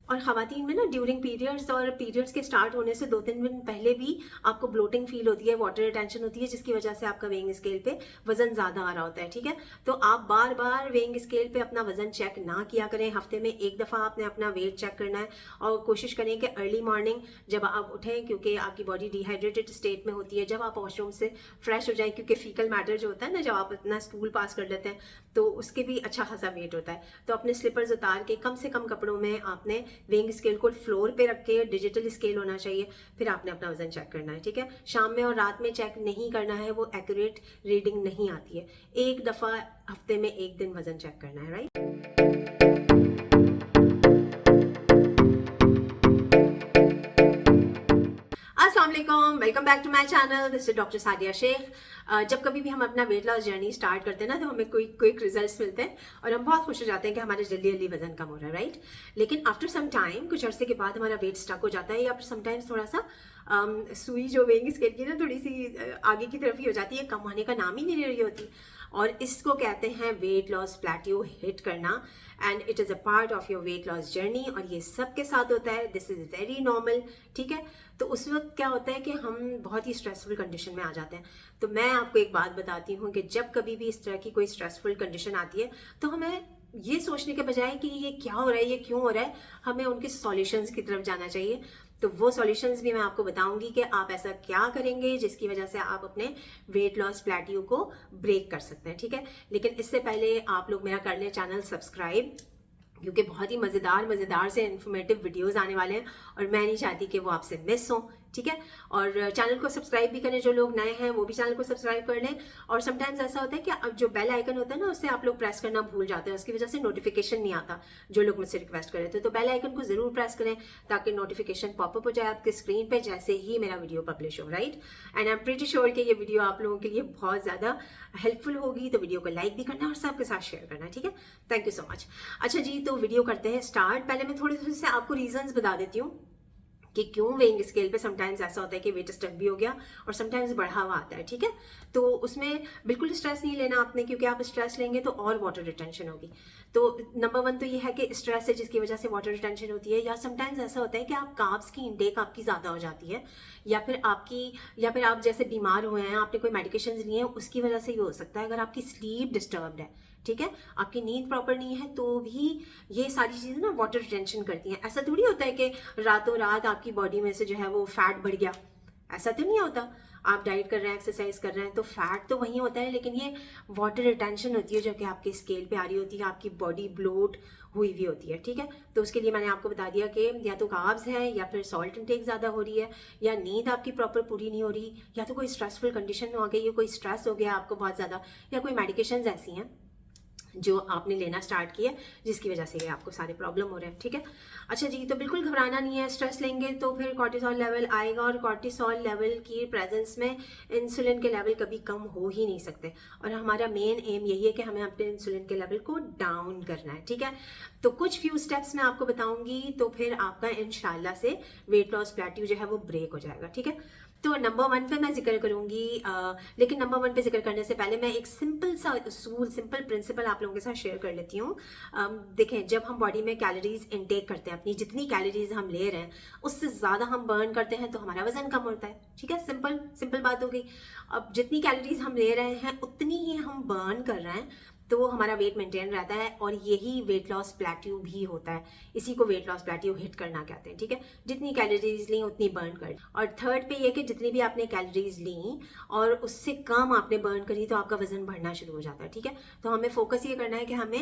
और ख़वातीन में ना ड्यूरिंग पीरियड्स और पीरियड्स के स्टार्ट होने से 2-3 दिन पहले भी आपको ब्लोटिंग फील होती है, वाटर रिटेंशन होती है, जिसकी वजह से आपका वेइंग स्केल पे वजन ज़्यादा आ रहा होता है। ठीक है, तो आप बार बार वेइंग स्केल पे अपना वजन चेक ना किया करें। हफ्ते में एक दफ़ा आपने अपना वेट चेक करना है और कोशिश करें कि अर्ली मॉर्निंग जब आप उठें, क्योंकि आपकी बॉडी डिहाइड्रेटेड स्टेट में होती है, जब आप वॉशरूम से फ्रेश हो जाएं, क्योंकि फीकल मैटर जो होता है ना, जब आप अपना स्टूल पास कर लेते हैं तो उसके भी अच्छा खासा वेट होता है। तो अपने स्लीपर्स उतार के कम से कम कपड़ों में आपने वेइंग स्केल को फ्लोर पे रख के, डिजिटल स्केल होना चाहिए, फिर आपने अपना वजन चेक करना है। ठीक है, शाम में और रात में चेक नहीं करना है, वो एक्यूरेट रीडिंग नहीं आती है। एक दफ़ा हफ्ते में एक दिन वजन चेक करना है, राइट। अस्सलाम वालेकुम, welcome back to my channel, this is doctor Sadia Shaikh. जब कभी भी हम अपना वेट लॉस जर्नी स्टार्ट करते हैं ना, तो हमें कोई क्विक रिजल्ट्स मिलते हैं और हम बहुत खुश हो जाते हैं कि हमारे जल्दी जल्दी वजन कम हो रहा है, राइट। लेकिन आफ्टर सम टाइम, कुछ अरसे के बाद हमारा वेट स्टक हो जाता है, या फिर समटाइम्स थोड़ा सा सुई जो वेइंग स्केल की ना थोड़ी सी आगे की तरफ ही हो जाती है, कम होने का नाम ही नहीं ले रही होती। और इसको कहते हैं वेट लॉस प्लेट्यू हिट करना, and it is a part of your weight loss journey, और ये सबके साथ होता है। This is very normal. ठीक है, तो उस वक्त क्या होता है कि हम बहुत ही स्ट्रेसफुल कंडीशन में आ जाते हैं। तो मैं आपको एक बात बताती हूँ कि जब कभी भी इस तरह की कोई स्ट्रेसफुल कंडीशन आती है, तो हमें ये सोचने के बजाय कि ये क्या हो रहा है, ये क्यों हो रहा है, हमें उनके सॉल्यूशंस की तरफ जाना चाहिए। तो वो सॉल्यूशंस भी मैं आपको बताऊंगी कि आप ऐसा क्या करेंगे जिसकी वजह से आप अपने वेट लॉस प्लेट्यू को ब्रेक कर सकते हैं। ठीक है, लेकिन इससे पहले आप लोग मेरा कर लें चैनल सब्सक्राइब, क्योंकि बहुत ही मज़ेदार से इन्फॉर्मेटिव वीडियोस आने वाले हैं और मैं नहीं चाहती कि वो आपसे मिस हों। ठीक है, और चैनल को सब्सक्राइब भी करें, जो लोग नए हैं वो भी चैनल को सब्सक्राइब कर लें। और समटाइम्स ऐसा होता है कि अब जो बेल आइकन होता है ना, उससे आप लोग प्रेस करना भूल जाते हैं, उसकी वजह से नोटिफिकेशन नहीं आता, जो लोग मुझसे रिक्वेस्ट कर रहे थे। तो बेल आइकन को जरूर प्रेस करें ताकि नोटिफिकेशन पॉपअप हो जाए आपके स्क्रीन पे जैसे ही मेरा वीडियो पब्लिश हो, right. And I am pretty sure कि ये वीडियो आप लोगों के लिए बहुत ज़्यादा हेल्पफुल होगी, तो वीडियो को लाइक भी करना और सबके साथ शेयर करना। ठीक है, थैंक यू सो मच। अच्छा जी, तो वीडियो करते हैं स्टार्ट। पहले मैं थोड़े से आपको रीजंस बता देती हूँ कि क्यों वेइंग स्केल पे समटाइम्स ऐसा होता है कि वेट स्टक भी हो गया और समटाइम्स बढ़ा हुआ आता है। ठीक है, तो उसमें बिल्कुल स्ट्रेस नहीं लेना आपने, क्योंकि आप स्ट्रेस लेंगे तो और वाटर रिटेंशन होगी। तो नंबर 1 तो ये है कि स्ट्रेस है जिसकी वजह से वाटर रिटेंशन होती है, या समटाइम्स ऐसा होता है कि आप कार्ब्स की इंटेक आपकी ज़्यादा हो जाती है, या फिर आप जैसे बीमार हुए हैं, आपने कोई मेडिकेशन लिए हैं, उसकी वजह से ये हो सकता है। अगर आपकी स्लीप डिस्टर्ब्ड है, ठीक है, आपकी नींद प्रॉपर नहीं है, तो भी ये सारी चीज़ें ना वाटर रिटेंशन करती हैं। ऐसा थोड़ी होता है कि रातों रात आपकी बॉडी में से जो है वो फैट बढ़ गया, ऐसा तो नहीं होता। आप डाइट कर रहे हैं, एक्सरसाइज कर रहे हैं, तो फैट तो वहीं होता है, लेकिन ये वाटर रिटेंशन होती है जो कि आपके स्केल पे आ रही होती है, आपकी बॉडी ब्लोट हुई हुई होती है। ठीक है, तो उसके लिए मैंने आपको बता दिया कि या तो कार्ब्स है, या फिर सॉल्ट इंटेक ज़्यादा हो रही है, या नींद आपकी प्रॉपर पूरी नहीं हो रही, या तो कोई स्ट्रेसफुल कंडीशन में आ गई है, कोई स्ट्रेस हो गया आपको बहुत ज़्यादा, या कोई मेडिकेशन ऐसी हैं जो आपने लेना स्टार्ट किया जिसकी वजह से ये आपको सारे प्रॉब्लम हो रहे हैं। ठीक है, अच्छा जी, तो बिल्कुल घबराना नहीं है। स्ट्रेस लेंगे तो फिर कॉर्टिसोल लेवल आएगा, और कॉर्टिसोल लेवल की प्रेजेंस में इंसुलिन के लेवल कभी कम हो ही नहीं सकते, और हमारा मेन एम यही है कि हमें अपने इंसुलिन के लेवल को डाउन करना है। ठीक है, तो कुछ फ्यू स्टेप्स मैं आपको बताऊंगी, तो फिर आपका इंशाल्लाह से वेट लॉस प्लेट्यू जो है वो ब्रेक हो जाएगा। ठीक है, तो नंबर 1 पे मैं जिक्र करूंगी, लेकिन नंबर 1 पे जिक्र करने से पहले मैं एक सिंपल सा असूल, सिंपल प्रिंसिपल आप लोगों के साथ शेयर कर लेती हूँ। देखें, जब हम बॉडी में कैलोरीज इनटेक करते हैं, अपनी जितनी कैलोरीज हम ले रहे हैं उससे ज़्यादा हम बर्न करते हैं, तो हमारा वजन कम होता है। ठीक है, सिंपल सिंपल बात हो गई। अब जितनी कैलोरीज हम ले रहे हैं उतनी ही हम बर्न कर रहे हैं, तो वो हमारा वेट मेंटेन रहता है, और यही वेट लॉस प्लेट्यू भी होता है। इसी को वेट लॉस प्लेट्यू हिट करना कहते हैं। ठीक है, जितनी कैलोरीज ली उतनी बर्न कर। और थर्ड पे ये कि जितनी भी आपने कैलोरीज ली और उससे कम आपने बर्न करी, तो आपका वजन बढ़ना शुरू हो जाता है। ठीक है, तो हमें फोकस ये करना है कि हमें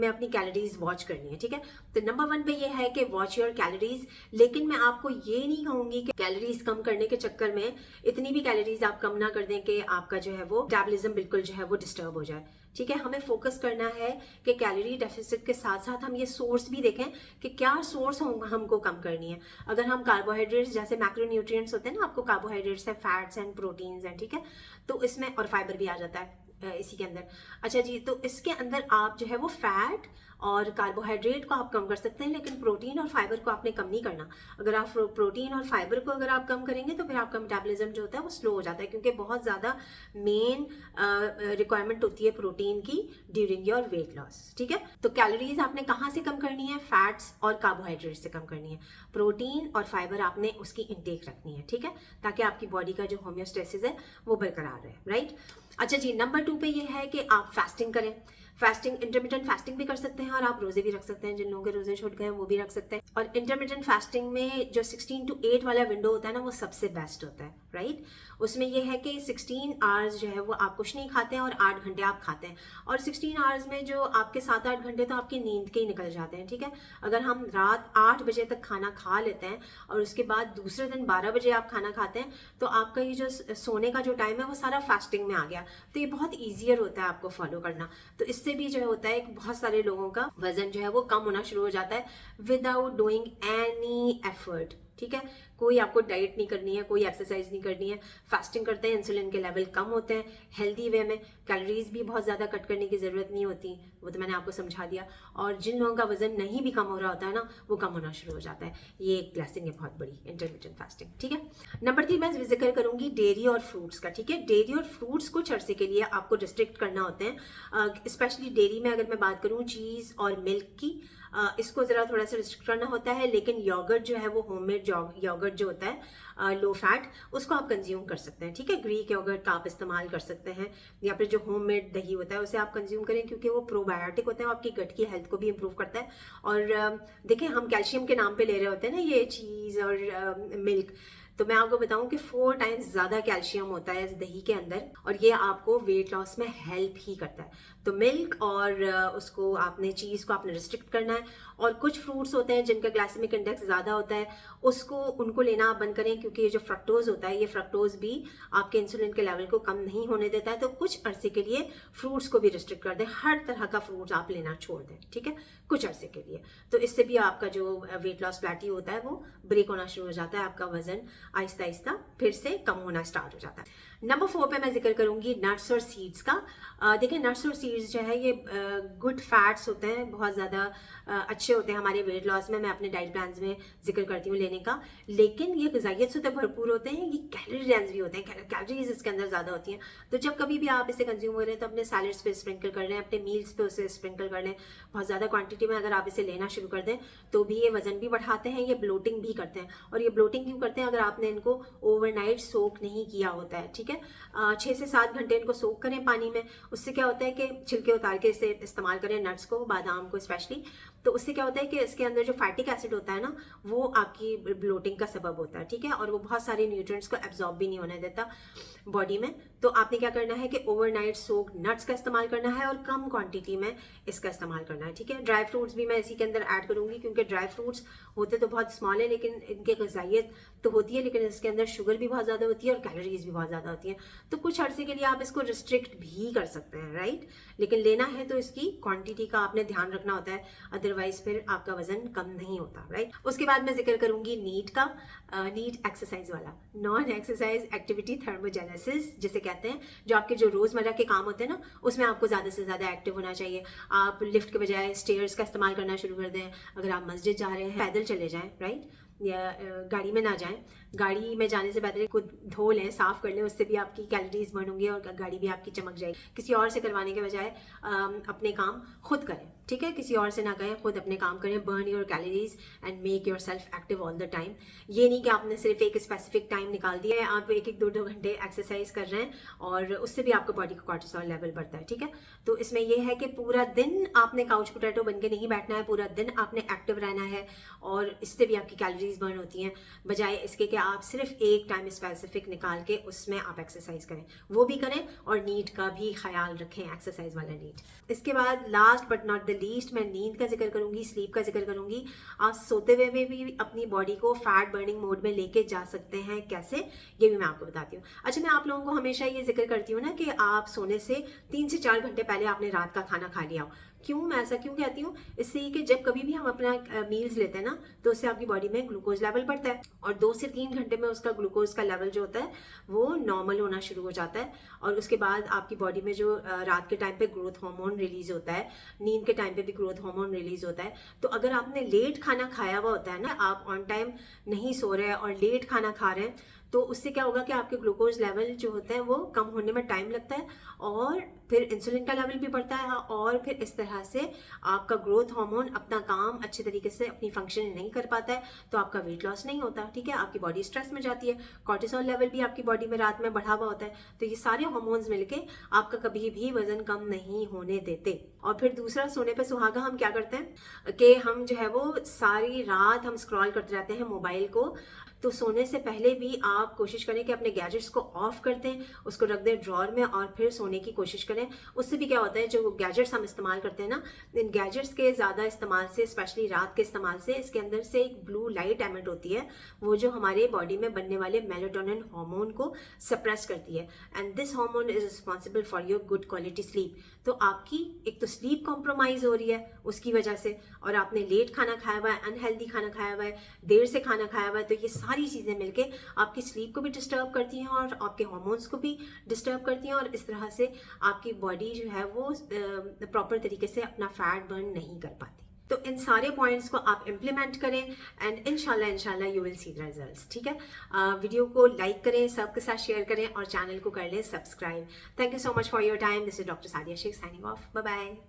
अपनी कैलोरीज वॉच करनी है। ठीक है, तो नंबर 1 पे ये है कि वॉच योर कैलोरीज। लेकिन मैं आपको ये नहीं कहूंगी कि कैलोरीज कम करने के चक्कर में इतनी भी कैलोरीज आप कम ना कर दें कि आपका जो है वो मेटाबॉलिज्म बिल्कुल जो है वो डिस्टर्ब हो जाए। ठीक है, हमें फोकस करना है कि कैलोरी डेफिसिट के साथ साथ हम ये सोर्स भी देखें कि क्या सोर्स हमको कम करनी है। अगर हम कार्बोहाइड्रेट्स जैसे मैक्रोन्यूट्रिएंट्स होते हैं ना, आपको कार्बोहाइड्रेट्स है, फैट्स एंड प्रोटीन्स हैं, ठीक है, तो इसमें और फाइबर भी आ जाता है, इसी के अंदर। अच्छा जी, तो इसके अंदर आप जो है वो फैट और कार्बोहाइड्रेट को आप कम कर सकते हैं, लेकिन प्रोटीन और फाइबर को आपने कम नहीं करना। अगर आप प्रोटीन और फाइबर को अगर आप कम करेंगे तो फिर आपका मेटाबॉलिज्म जो होता है वो स्लो हो जाता है, क्योंकि बहुत ज़्यादा मेन रिक्वायरमेंट होती है प्रोटीन की ड्यूरिंग योर वेट लॉस। ठीक है, तो कैलोरीज आपने कहाँ से कम करनी है? फैट्स और कार्बोहाइड्रेट से कम करनी है। प्रोटीन और फाइबर आपने उसकी इंटेक रखनी है, ठीक है, ताकि आपकी बॉडी का जो होम्योस्टेसिस है वो बरकरार रहे, राइट। अच्छा जी, नंबर 2 पे ये है कि आप फास्टिंग करें। फास्टिंग, इंटरमिटेंट फास्टिंग भी कर सकते हैं और आप रोजे भी रख सकते हैं। जिन लोगों के रोजे छूट गए हैं वो भी रख सकते हैं। और इंटरमिटेंट फास्टिंग में जो 16 to 8 वाला विंडो होता है ना, वो सबसे बेस्ट होता है, राइट। उसमें ये है कि 16 आवर्स जो है वो आप कुछ नहीं खाते हैं और 8 घंटे आप खाते हैं। और 16 आवर्स में जो आपके 7-8 घंटे तो आपकी नींद के ही निकल जाते हैं, ठीक है। अगर हम रात 8 बजे तक खाना खा लेते हैं और उसके बाद दूसरे दिन 12 बजे आप खाना खाते हैं, तो आपका ये जो सोने का जो टाइम है वो सारा फास्टिंग में आ गया। तो ये बहुत ईजियर होता है आपको फॉलो करना। तो इससे भी जो होता है बहुत सारे लोगों का वजन जो है वो कम होना शुरू हो जाता है विदाउट डूइंग एनी एफर्ट, ठीक है। कोई आपको डाइट नहीं करनी है, कोई एक्सरसाइज नहीं करनी है। फास्टिंग करते हैं, इंसुलिन के लेवल कम होते हैं हेल्दी वे में। कैलोरीज भी बहुत ज़्यादा कट करने की ज़रूरत नहीं होती, वो तो मैंने आपको समझा दिया। और जिन लोगों का वजन नहीं भी कम हो रहा होता है ना, वो कम होना शुरू हो जाता है। ये एक ब्लेसिंग है बहुत बड़ी, इंटरमिटेंट फास्टिंग, ठीक है। नंबर 3 मैं जिक्र करूंगी डेयरी और फ्रूट्स का, ठीक है। डेयरी और फ्रूट्स कुछ अरसे के लिए आपको रिस्ट्रिक्ट करना होते हैं, स्पेशली डेयरी में अगर मैं बात करूँ चीज़ और मिल्क की, इसको ज़रा थोड़ा सा रिस्ट्रिक्ट करना होता है। लेकिन योगर्ट जो है वो होममेड योगर्ट जो होता है लो फैट, उसको आप कंज्यूम कर सकते हैं, ठीक है। ग्रीक योगर्ट का आप इस्तेमाल कर सकते हैं, या फिर जो होममेड दही होता है उसे आप कंज्यूम करें, क्योंकि वो प्रोबायोटिक होता है, आपकी गट की हेल्थ को भी इंप्रूव करता है। और देखें, हम कैल्शियम के नाम पे ले रहे होते हैं ना ये चीज़ और मिल्क, तो मैं आपको बताऊं कि 4 टाइम्स ज़्यादा कैल्शियम होता है इस दही के अंदर, और ये आपको वेट लॉस में हेल्प ही करता है। तो मिल्क और उसको आपने चीज़ को आपने रिस्ट्रिक्ट करना है। और कुछ फ्रूट्स होते हैं जिनका ग्लाइसेमिक इंडेक्स ज़्यादा होता है, उनको लेना आप बंद करें, क्योंकि ये जो फ्रक्टोज होता है, ये फ्रक्टोज भी आपके इंसुलिन के लेवल को कम नहीं होने देता है। तो कुछ अरसे के लिए फ्रूट्स को भी रिस्ट्रिक्ट कर दें, हर तरह का फ्रूट्स आप लेना छोड़ दें, ठीक है, कुछ अरसे के लिए। तो इससे भी आपका जो वेट लॉस प्लेटी होता है वो ब्रेक होना शुरू हो जाता है, आपका वजन आहिस्ता आहिस्ता फिर से कम होना स्टार्ट हो जाता है। नंबर 4 पे मैं जिक्र करूंगी नट्स और सीड्स का। देखिए, नट्स और सीड्स जो है ये गुड फैट्स होते हैं, बहुत ज़्यादा अच्छे होते हैं हमारे वेट लॉस में। मैं अपने डाइट प्लान्स में जिक्र करती हूँ लेने का, लेकिन ये ग़िज़ाइयत से तो भरपूर होते हैं, ये कैलोरी डेंस भी होते हैं, कैलोरीज इसके अंदर ज़्यादा होती हैं। तो जब कभी भी आप इसे कंज्यूम कर रहे हैं तो अपने सैलड्स पे स्प्रिंकल कर लें, अपने मील्स पे उसे स्प्रिंकल कर लें। बहुत ज़्यादा क्वांटिटी में अगर आप इसे लेना शुरू कर दें तो भी ये वजन भी बढ़ाते हैं, ये ब्लोटिंग भी करते हैं। और ये ब्लोटिंग क्यों करते हैं? अगर आपने इनको ओवरनाइट सोक नहीं किया होता है, ठीक है। 6 से 7 घंटे इनको सोक करें पानी में। उससे क्या होता है कि छिलके उतार के इसे इस्तेमाल करें, नट्स को, बादाम को स्पेशली। तो उससे क्या होता है कि इसके अंदर जो फैटिक एसिड होता है ना, वो आपकी ब्लोटिंग का सबब होता है, ठीक है। और वो बहुत सारे न्यूट्रिएंट्स को एब्जॉर्ब भी नहीं होने देता बॉडी में। तो आपने क्या करना है कि ओवरनाइट सोक नट्स का इस्तेमाल करना है और कम क्वांटिटी में इसका इस्तेमाल करना है, ठीक है। ड्राई फ्रूट्स भी मैं इसी के अंदर ऐड करूंगी, क्योंकि ड्राई फ्रूट्स होते तो बहुत स्मॉल है, लेकिन इनकी ग़िज़ाइयत तो होती है, लेकिन इसके अंदर शुगर भी बहुत ज़्यादा होती है और कैलोरीज भी बहुत ज़्यादा होती है। तो कुछ अर्से के लिए आप इसको रिस्ट्रिक्ट भी कर सकते हैं, राइट। लेकिन लेना है तो इसकी क्वांटिटी का आपने ध्यान रखना होता है, अदरवाइज फिर आपका वजन कम नहीं होता, राइट। उसके बाद मैं जिक्र करूंगी नीट का, नीट एक्सरसाइज वाला, नॉन एक्सरसाइज एक्टिविटी थर्मोजेनेसिस जिसे कहते हैं। जो आपके जो रोज़मर्रा के काम होते हैं ना, उसमें आपको ज़्यादा से ज़्यादा एक्टिव होना चाहिए। आप लिफ्ट के बजाय स्टेयर्स का इस्तेमाल करना शुरू कर दें। अगर आप मस्जिद जा रहे हैं, पैदल चले जाएं, राइट, या गाड़ी में ना जाएं। गाड़ी में जाने से पहले खुद धो लें, साफ कर लें, उससे भी आपकी कैलोरीज बर्न होंगी और गाड़ी भी आपकी चमक जाएगी। किसी और से करवाने के बजाय अपने काम खुद करें, ठीक है। किसी और से ना करें, खुद अपने काम करें। Burn your calories and make your self active all the time. ये नहीं कि आपने सिर्फ एक स्पेसिफिक टाइम निकाल दिया है, आप 1-1, 2-2 घंटे एक्सरसाइज कर रहे हैं और उससे भी आपका बॉडी का कॉर्टिसोल लेवल बढ़ता है, ठीक है। तो इसमें यह है कि पूरा दिन आपने काउच पोटैटो बन के नहीं बैठना है, पूरा दिन आपने एक्टिव रहना है, और इससे भी आपकी कैलोरीज बर्न होती हैं, बजाय इसके कि आप सिर्फ एक टाइम स्पेसिफिक निकाल के उसमें आप एक्सरसाइज करें। वो भी करें और नीट का भी ख्याल रखें, एक्सरसाइज वाला नीट। इसके बाद last but not the least मैं नींद का जिक्र करूंगी, स्लीप का जिक्र करूंगी। आप सोते हुए में भी अपनी बॉडी को फैट बर्निंग मोड में लेके जा सकते हैं, कैसे, ये भी मैं आपको बताती हूँ। अच्छा, मैं आप लोगों को हमेशा ये जिक्र करती हूँ ना कि आप सोने से 3 से 4 घंटे पहले आपने रात का खाना खा लिया हो। क्यों मैं ऐसा क्यों कहती हूँ? इससे कि जब कभी भी हम अपना मील्स लेते हैं ना, तो उससे आपकी बॉडी में ग्लूकोज लेवल बढ़ता है और 2 से 3 घंटे में उसका ग्लूकोज का लेवल जो होता है वो नॉर्मल होना शुरू हो जाता है। और उसके बाद आपकी बॉडी में जो रात के टाइम पे ग्रोथ हार्मोन रिलीज होता है, नींद के टाइम पे भी ग्रोथ हार्मोन रिलीज होता है। तो अगर आपने लेट खाना खाया हुआ होता है ना, आप ऑन टाइम नहीं सो रहे हैं और लेट खाना खा रहे हैं, तो उससे क्या होगा कि आपके ग्लूकोज लेवल जो होते हैं वो कम होने में टाइम लगता है और फिर इंसुलिन का लेवल भी बढ़ता है और फिर इस तरह से आपका ग्रोथ हार्मोन अपना काम अच्छे तरीके से अपनी फंक्शन नहीं कर पाता है, तो आपका वेट लॉस नहीं होता। ठीक है, आपकी बॉडी स्ट्रेस में जाती है, कॉर्टिसोल लेवल भी आपकी बॉडी में रात में बढ़ा हुआ होता है। तो ये सारे हार्मोन्स मिलके आपका कभी भी वजन कम नहीं होने देते। और फिर दूसरा, सोने पे सुहागा हम क्या करते हैं कि हम जो है वो सारी रात हम स्क्रॉल करते रहते हैं मोबाइल को। तो सोने से पहले भी आप कोशिश करें कि अपने गैजेट्स को ऑफ कर दें, उसको रख दें ड्रॉर में और फिर सोने की कोशिश करें। उससे भी क्या होता है, जो गैजेट्स हम इस्तेमाल करते हैं ना, इन गैजेट्स के ज़्यादा इस्तेमाल से, स्पेशली रात के इस्तेमाल से, इसके अंदर से एक ब्लू लाइट एमिट होती है, वो जो हमारे बॉडी में बनने वाले मेलाटोनिन हार्मोन को सप्रेस करती है। And this hormone is responsible for your good quality sleep. तो आपकी एक तो स्लीप कॉम्प्रोमाइज हो रही है उसकी वजह से, और आपने लेट खाना खाया हुआ है, अनहेल्दी खाना खाया हुआ है, देर से खाना खाया हुआ है, तो ये सारी चीज़ें मिलके आपकी स्लीप को भी डिस्टर्ब करती हैं और आपके हार्मोन्स को भी डिस्टर्ब करती हैं, और इस तरह से आपकी बॉडी जो है वो प्रॉपर तरीके से अपना फैट बर्न नहीं कर पाती। तो इन सारे पॉइंट्स को आप इम्प्लीमेंट करें एंड इंशाल्लाह you will see the results. ठीक है, वीडियो को लाइक करें, सबके साथ शेयर करें और चैनल को कर लें subscribe. Thank you so much for your time. This is doctor Sadia Shaikh signing off. Bye bye.